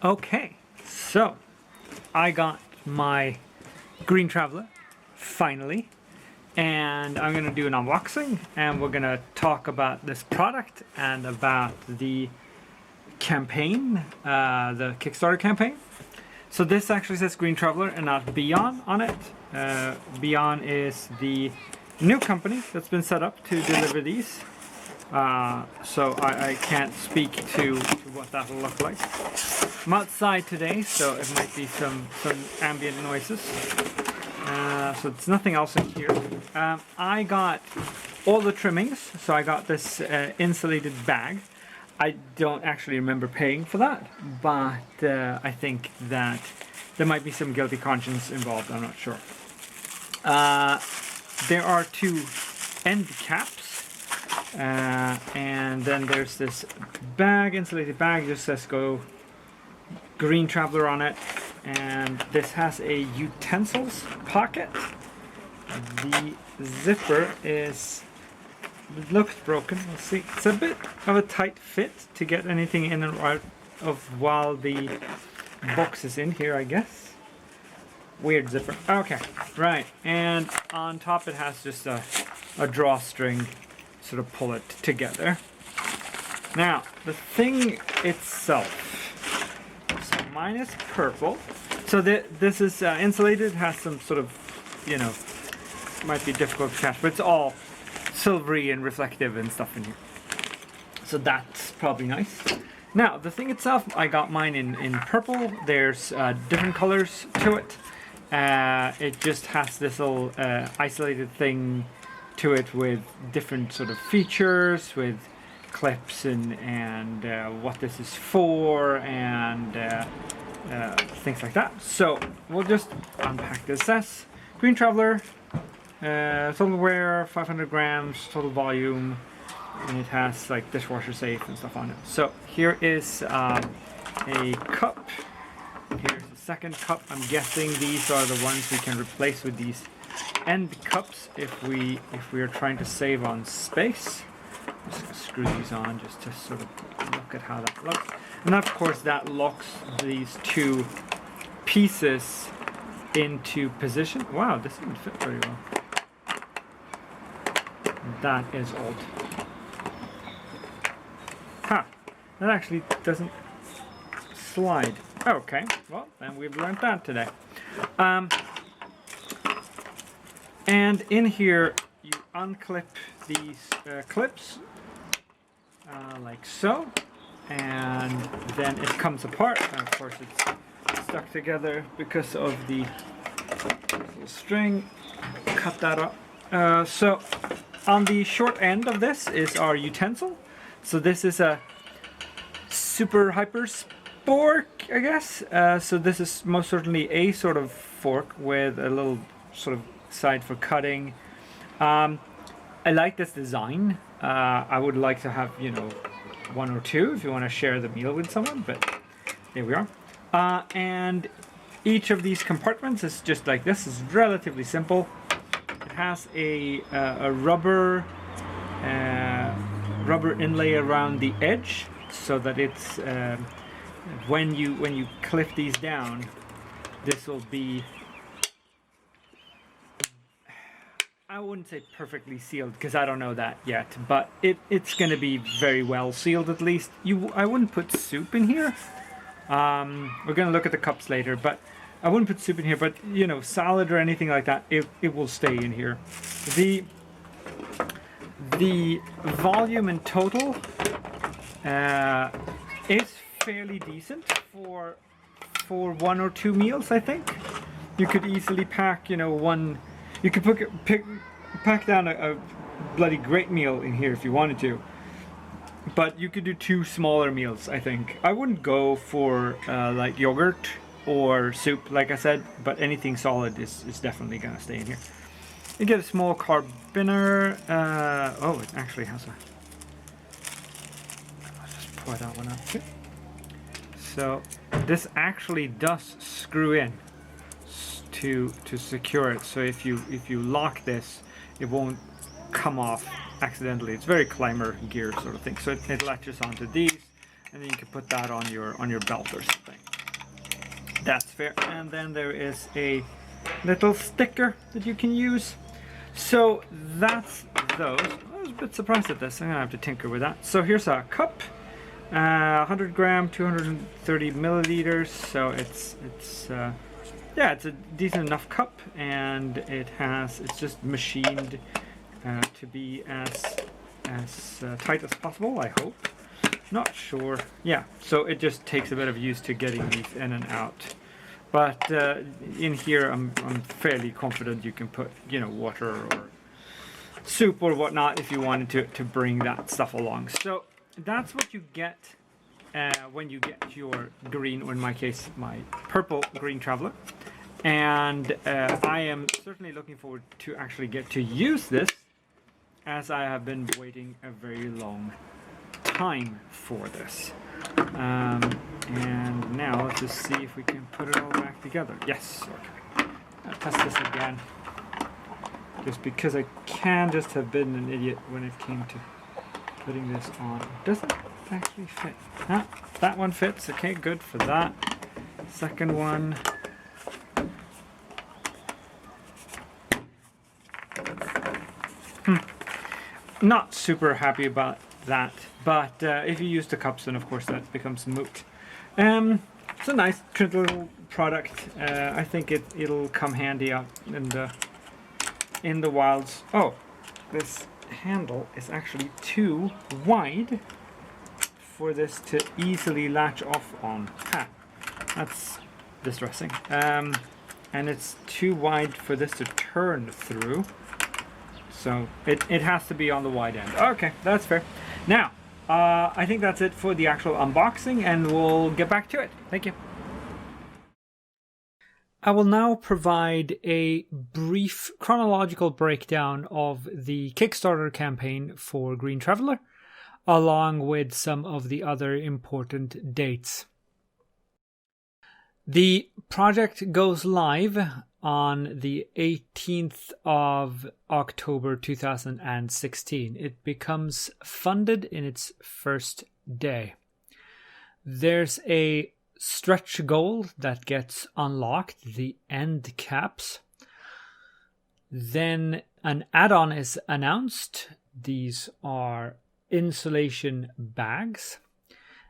Okay, so I got my GreenTraveler finally, and I'm gonna do an unboxing, and we're gonna talk about this product and about the campaign, the Kickstarter campaign. So this actually says GreenTraveler and not Beyond on it. Beyond is the new company that's been set up to deliver these. So I can't speak to what that will look like. I'm outside today, so it might be some ambient noises. So there's nothing else in here. I got all the trimmings, so I got this insulated bag. I don't actually remember paying for that, but I think that there might be some guilty conscience involved, I'm not sure. There are two end caps, and then there's this bag, insulated bag, just says go GreenTraveler on it, and this has a utensils pocket. The zipper looks broken. Let's see. It's a bit of a tight fit to get anything in and out of while the box is in here, I guess. Weird zipper. Okay, right. And on top it has just a drawstring, sort of pull it together. Now, the thing itself. So mine is purple. So this is insulated, has some sort of, might be difficult to catch, but it's all silvery and reflective and stuff in here. So that's probably nice. Now, the thing itself, I got mine in purple. There's different colors to it. It just has this little isolated thing to it with different sort of features, with clips and what this is for, and things like that. So we'll just unpack this. It says GreenTraveler, total wear 500 grams, total volume, and it has like dishwasher safe and stuff on it. So here is a cup. Here's the second cup. I'm guessing these are the ones we can replace with these end cups if we are trying to save on space. I'm just going to screw these on just to sort of look at how that looks. And of course that locks these two pieces into position. Wow, this didn't fit very well. That is old. Ha! That actually doesn't slide. Okay, well then we've learned that today. And in here you unclip these clips like so, and then it comes apart, and of course it's stuck together because of the little string. Cut that up. So on the short end of this is our utensil. So this is a super hyper spork, I guess. So this is most certainly a sort of fork with a little sort of side for cutting. I like this design. I would like to have, one or two if you want to share the meal with someone, but there we are. And each of these compartments is just like this. It's relatively simple. It has a rubber inlay around the edge, so that it's when you clip these down, this will be, I wouldn't say perfectly sealed because I don't know that yet, but it's going to be very well sealed at least. I wouldn't put soup in here. We're going to look at the cups later, but I wouldn't put soup in here, but salad or anything like that, it will stay in here. The volume in total is fairly decent for one or two meals, I think. You could easily pack, one. You could pack down a bloody great meal in here if you wanted to. But you could do two smaller meals, I think. I wouldn't go for like yogurt or soup, like I said, but anything solid is definitely going to stay in here. You get a small carabiner. Oh, it actually has a... Let's just pour that one out too. So this actually does screw in to secure it. So if you lock this, it won't come off accidentally. It's very climber gear sort of thing. So it latches onto these, and then you can put that on your belt or something. That's fair. And then there is a little sticker that you can use. So that's those. I was a bit surprised at this. I'm gonna have to tinker with that. So here's a cup, 100 gram, 230 milliliters. So it's yeah, it's a decent enough cup, and it's just machined to be as tight as possible, I hope. Not sure. Yeah, so it just takes a bit of use to getting these in and out. But in here, I'm fairly confident you can put, water or soup or whatnot if you wanted to bring that stuff along. So that's what you get when you get your green, or in my case, my purple GreenTraveler. And I am certainly looking forward to actually get to use this, as I have been waiting a very long time for this. And now let's just see if we can put it all back together. Yes, okay. I'll test this again. Just because I can just have been an idiot when it came to putting this on. It doesn't actually fit. Ah, that one fits. Okay, good for that. Second one. Not super happy about that, but if you use the cups, then of course that becomes moot. It's a nice little product. I think it'll come handy out in the wilds. Oh, this handle is actually too wide for this to easily latch off on. Ha, that's distressing. And it's too wide for this to turn through. So it has to be on the wide end. Okay, that's fair. Now, I think that's it for the actual unboxing, and we'll get back to it. Thank you. I will now provide a brief chronological breakdown of the Kickstarter campaign for GreenTraveler, along with some of the other important dates. The project goes live on the 18th of October 2016. It becomes funded in its first day. There's a stretch goal that gets unlocked, the end caps. Then an add-on is announced. These are insulation bags.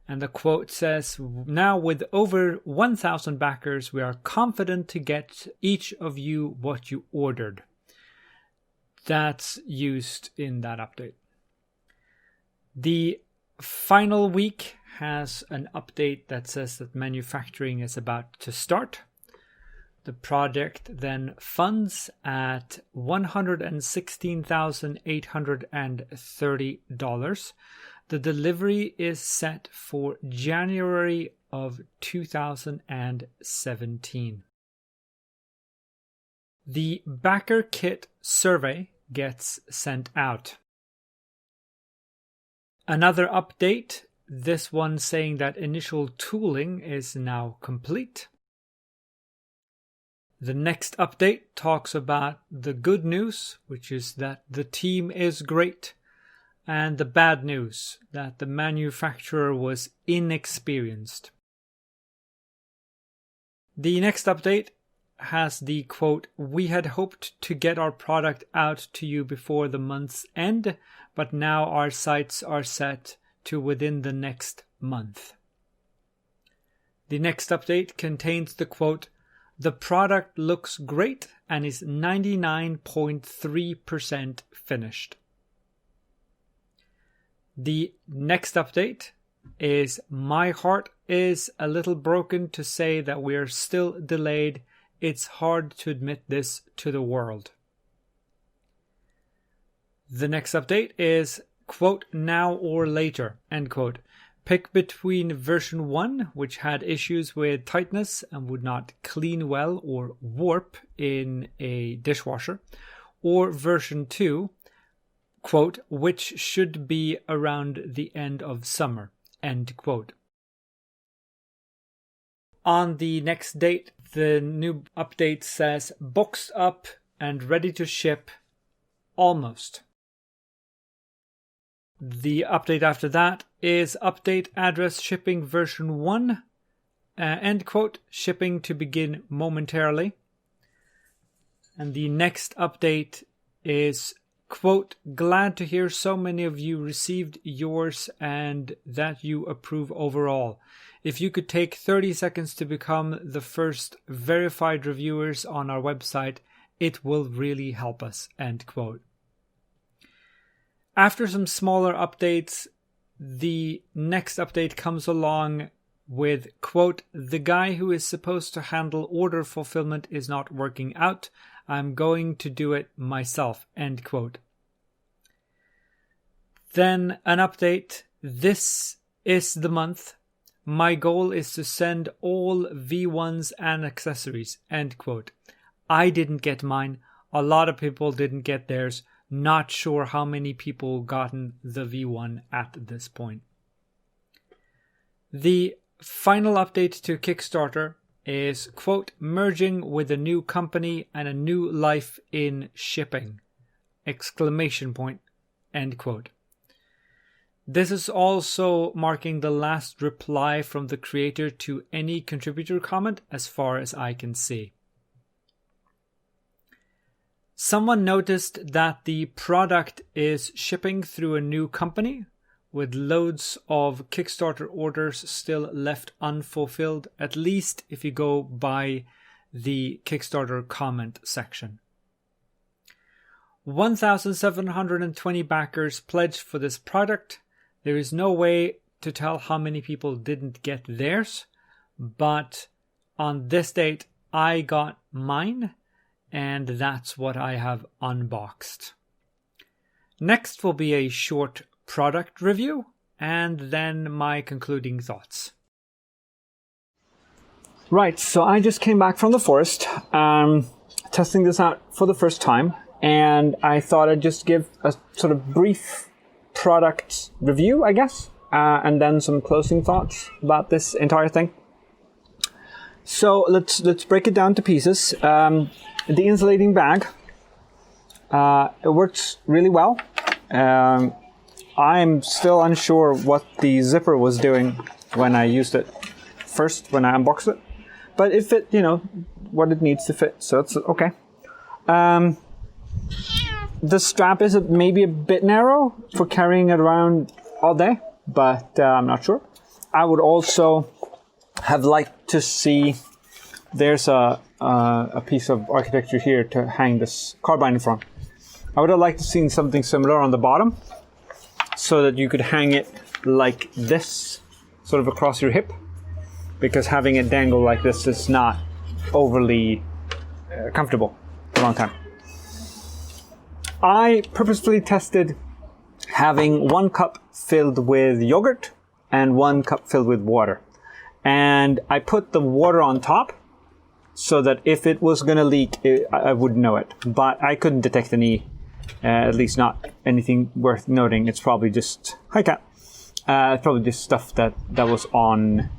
And the quote says, "Now with over 1,000 backers, we are confident to get each of you what you ordered." That's used in that update. The final week has an update that says that manufacturing is about to start. The project then funds at $116,830. The delivery is set for January of 2017. The backer kit survey gets sent out. Another update, this one saying that initial tooling is now complete. The next update talks about the good news, which is that the team is great, and the bad news, that the manufacturer was inexperienced. The next update has the quote, "We had hoped to get our product out to you before the month's end, but now our sights are set to within the next month." The next update contains the quote, "The product looks great and is 99.3% finished." The next update is, "My heart is a little broken to say that we are still delayed. It's hard to admit this to the world." The next update is, quote, "Now or later," end quote. Pick between version 1, which had issues with tightness and would not clean well or warp in a dishwasher, or version 2, quote, "which should be around the end of summer," end quote. On the next date, the new update says, "Boxed up and ready to ship, almost." The update after that is update address shipping version 1, end quote, shipping to begin momentarily. And the next update is, quote, glad to hear so many of you received yours and that you approve overall. If you could take 30 seconds to become the first verified reviewers on our website, it will really help us, end quote. After some smaller updates, the next update comes along with, quote, the guy who is supposed to handle order fulfillment is not working out. I'm going to do it myself, end quote. Then an update. This is the month. My goal is to send all V1s and accessories, end quote. I didn't get mine. A lot of people didn't get theirs. Not sure how many people gotten the V1 at this point. The final update to Kickstarter is, quote, merging with a new company and a new life in shipping, exclamation point, end quote. This is also marking the last reply from the creator to any contributor comment as far as I can see. Someone noticed that the product is shipping through a new company with loads of Kickstarter orders still left unfulfilled, at least if you go by the Kickstarter comment section. 1,720 backers pledged for this product. There is no way to tell how many people didn't get theirs, but on this date I got mine, and that's what I have unboxed. Next will be a short product review, and then my concluding thoughts. Right, so I just came back from the forest, testing this out for the first time, and I thought I'd just give a sort of brief product review, I guess, and then some closing thoughts about this entire thing. So let's break it down to pieces. The insulating bag, it works really well. I'm still unsure what the zipper was doing when I used it first, when I unboxed it. But it fit, what it needs to fit, so it's okay. The strap is maybe a bit narrow for carrying it around all day, but I'm not sure. I would also have liked to see, there's a piece of architecture here to hang this carbine from. I would have liked to see something similar on the bottom, so that you could hang it like this, sort of across your hip, because having it dangle like this is not overly comfortable for a long time. I purposefully tested having 1 cup filled with yogurt and 1 cup filled with water. And I put the water on top so that if it was going to leak, I would know it. But I couldn't detect any, at least not anything worth noting. It's probably just, hi cat, it's probably just stuff that was on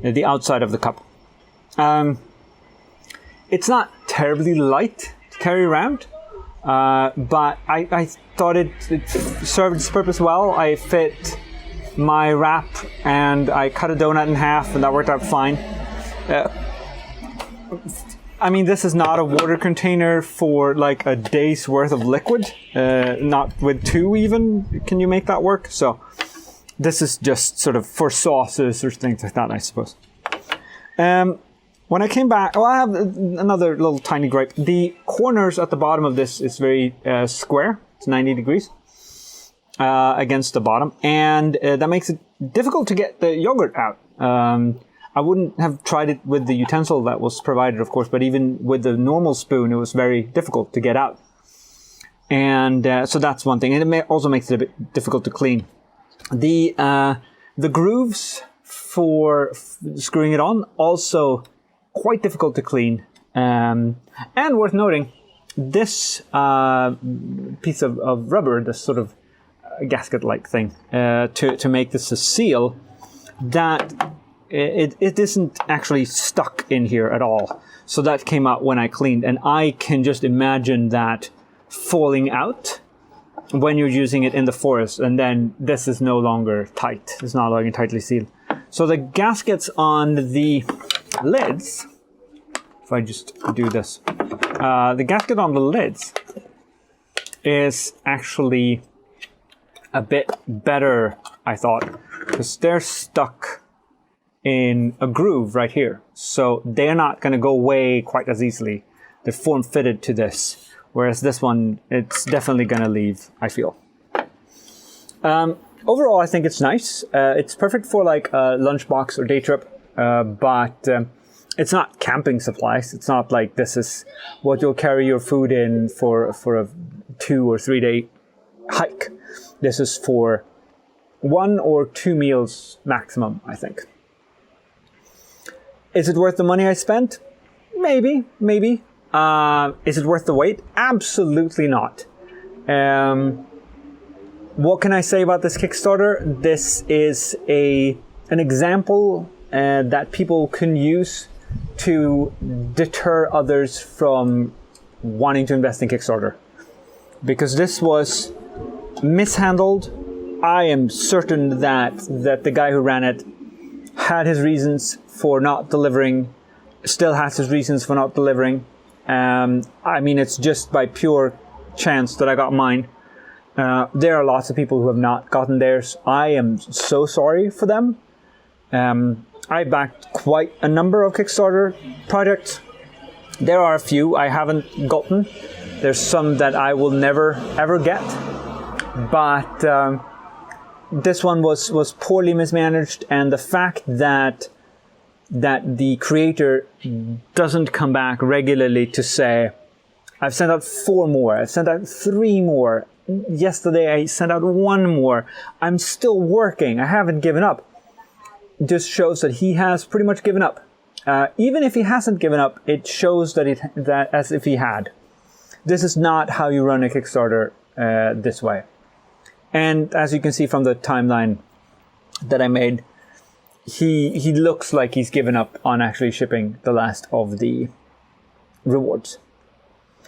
the outside of the cup. It's not terribly light to carry around, but I thought it served its purpose well. I fit my wrap and I cut a donut in half, and that worked out fine. I mean, this is not a water container for like a day's worth of liquid. Not with 2 even can you make that work. So this is just sort of for sauces or things like that, I suppose. When I came back, I have another little tiny gripe. The corners at the bottom of this is very square. It's 90 degrees against the bottom. And that makes it difficult to get the yogurt out. I wouldn't have tried it with the utensil that was provided, of course, but even with the normal spoon, it was very difficult to get out. And so that's one thing. And it also makes it a bit difficult to clean. The grooves for screwing it on, also quite difficult to clean. And worth noting, this piece of rubber, this sort of gasket-like thing, to make this a seal, that it isn't actually stuck in here at all. So that came out when I cleaned, and I can just imagine that falling out when you're using it in the forest, and then this is no longer tight. It's not longer tightly sealed. So the gaskets on the lids, if I just do this, the gasket on the lids is actually a bit better, I thought, because they're stuck in a groove right here. So they're not going to go away quite as easily. They're form fitted to this. Whereas this one, it's definitely going to leave, I feel. Overall, I think it's nice. It's perfect for like a lunchbox or day trip, but it's not camping supplies. It's not like this is what you'll carry your food in for a 2 or 3 day hike. This is for 1 or 2 meals maximum, I think. Is it worth the money I spent? Maybe. Is it worth the wait? Absolutely not. What can I say about this Kickstarter? This is an example that people can use to deter others from wanting to invest in Kickstarter. Because this was mishandled. I am certain that the guy who ran it had his reasons for not delivering, still has his reasons for not delivering. I mean, it's just by pure chance that I got mine. There are lots of people who have not gotten theirs. I am so sorry for them. I backed quite a number of Kickstarter projects. There are a few I haven't gotten. There's some that I will never ever get. But this one was poorly mismanaged, and the fact that the creator doesn't come back regularly to say, I've sent out 4 more, I've sent out 3 more, yesterday I sent out 1 more, I'm still working, I haven't given up, just shows that he has pretty much given up. Even if he hasn't given up, it shows that as if he had. This is not how you run a Kickstarter this way. And as you can see from the timeline that I made, he looks like he's given up on actually shipping the last of the rewards.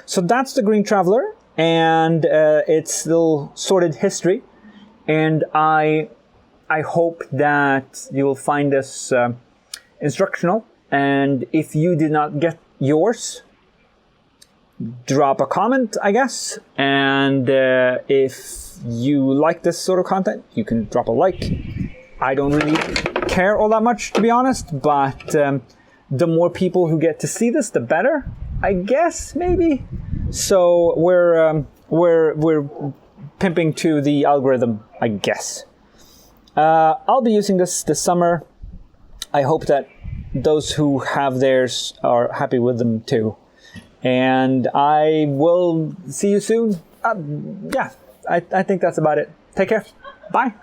So that's the GreenTraveler and its little sorted history. And I hope that you will find this instructional. And if you did not get yours, drop a comment, I guess. And if you like this sort of content, you can drop a like. I don't really care all that much, to be honest, but the more people who get to see this, the better, I guess, maybe. So we're pimping to the algorithm, I guess. I'll be using this summer. I hope that those who have theirs are happy with them too. And I will see you soon. Yeah, I think that's about it. Take care. Bye.